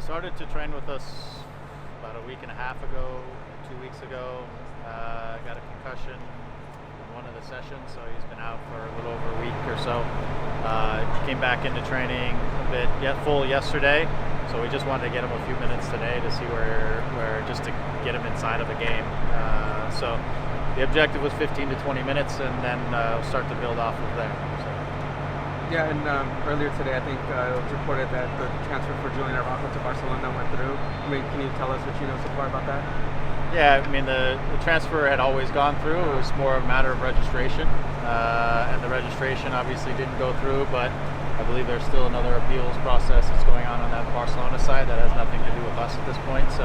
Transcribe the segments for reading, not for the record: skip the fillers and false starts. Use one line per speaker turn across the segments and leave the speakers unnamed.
started to train with us about a week and a half ago, 2 weeks ago. Got a concussion in one of the sessions, so he's been out for a little over a week or so. Came back into training a bit full yesterday, so we just wanted to get him a few minutes today to see where just to get him inside of the game. So the objective was 15 to 20 minutes, and then start to build off of there. So.
Yeah, and earlier today, I think it was reported that the transfer for Julian Araujo to Barcelona went through. I mean, can you tell us what you know so far about that?
Yeah, I mean, the transfer had always gone through. It was more a matter of registration, and the registration obviously didn't go through, but I believe there's still another appeals process that's going on that Barcelona side that has nothing to do with us at this point. So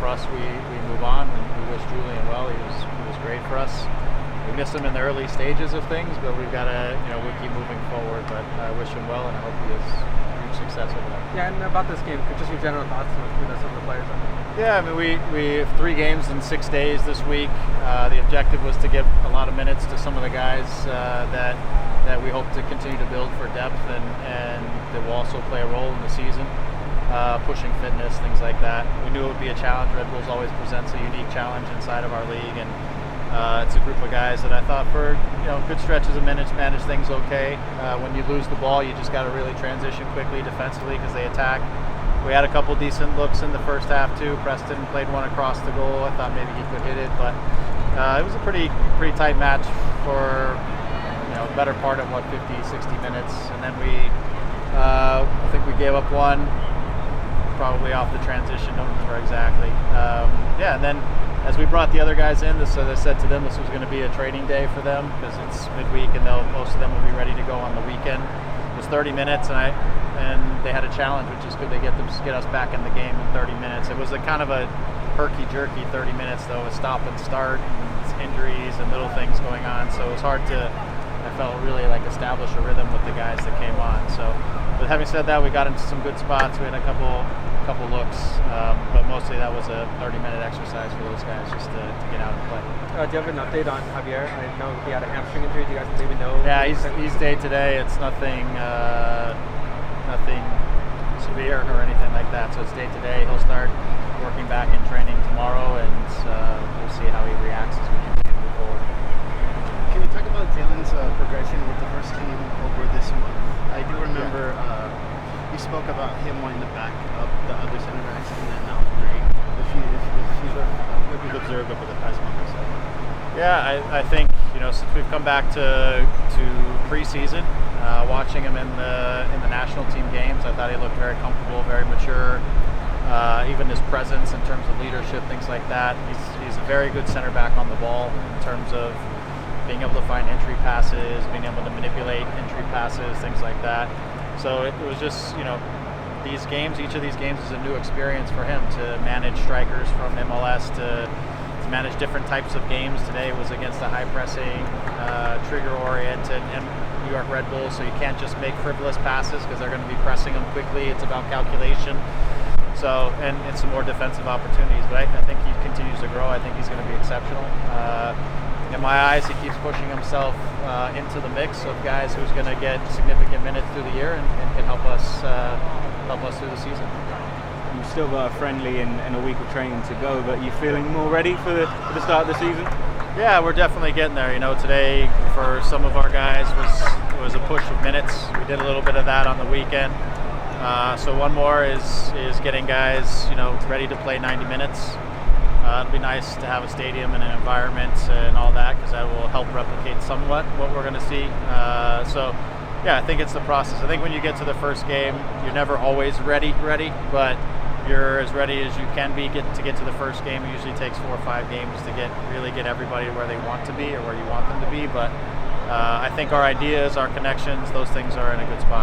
for us, we move on, and we wish Julian well. He was great for us. We missed him in the early stages of things, but we've got to, we keep moving forward. But I wish him well, and I hope he has huge success over there.
Yeah, and about this game, just your general thoughts with some of the players.
Yeah, I mean, we have 3 games in 6 days this week. The objective was to get a lot of minutes to some of the guys that we hope to continue to build for depth and that will also play a role in the season, pushing fitness, things like that. We knew it would be a challenge. Red Bulls always presents a unique challenge inside of our league, and it's a group of guys that I thought for good stretches of minutes managed things okay. When you lose the ball, you just got to really transition quickly defensively because they attack. We had a couple decent looks in the first half too. Preston played one across the goal. I thought maybe he could hit it, but it was a pretty tight match for the better part of 50, 60 minutes, and then I think we gave up one, probably off the transition. Don't remember exactly. And then as we brought the other guys in, as I said to them, this was going to be a training day for them because it's midweek and most of them will be ready to go on the weekend. It was 30 minutes, and they had a challenge, which is could they get us back in the game in 30 minutes. It was a kind of a herky-jerky 30 minutes, though, with stop and start and injuries and little things going on. So it was hard to, I felt, really establish a rhythm with the guys that came on. So, but having said that, we got into some good spots. We had a couple looks, but mostly that was a 30-minute exercise for those guys just to get out and play.
Do you have an update on Javier? I know he had a hamstring injury. Do you guys maybe know?
Yeah, he's day to day. It's nothing severe or anything like that. So it's day to day. He'll start working back in training tomorrow, and we'll see how he reacts as we continue to move forward.
Can you talk about Dylan's progression with the first team over this month? I do remember you spoke about him wanting to back up the other center backs, and then now 3. What you've observed over the past month or so.
Yeah, I think since we've come back to preseason, watching him in the national team games, I thought he looked very comfortable, very mature. Even his presence in terms of leadership, things like that. He's a very good center back on the ball in terms of being able to find entry passes, being able to manipulate entry passes, things like that. So it was just these games. Each of these games is a new experience for him to manage strikers from MLS to manage different types of games. Today was against a high-pressing, trigger-oriented New York Red Bulls, so you can't just make frivolous passes because they're going to be pressing them quickly. It's about calculation. So, and some more defensive opportunities. But I think he continues to grow. I think he's going to be exceptional. In my eyes, he keeps pushing himself into the mix of guys who's going to get significant minutes through the year and can help us through the season.
You're still friendly and a week of training to go, but you feeling more ready for the start of the season?
Yeah, we're definitely getting there. Today for some of our guys was a push of minutes. We did a little bit of that on the weekend. So one more is getting guys ready to play 90 minutes. It'll be nice to have a stadium and an environment and all that because that will help replicate somewhat what we're going to see. Yeah, I think it's the process. I think when you get to the first game, you're never always ready, but you're as ready as you can be to get to the first game. It usually takes 4 or 5 games to really get everybody where they want to be or where you want them to be. But I think our ideas, our connections, those things are in a good spot.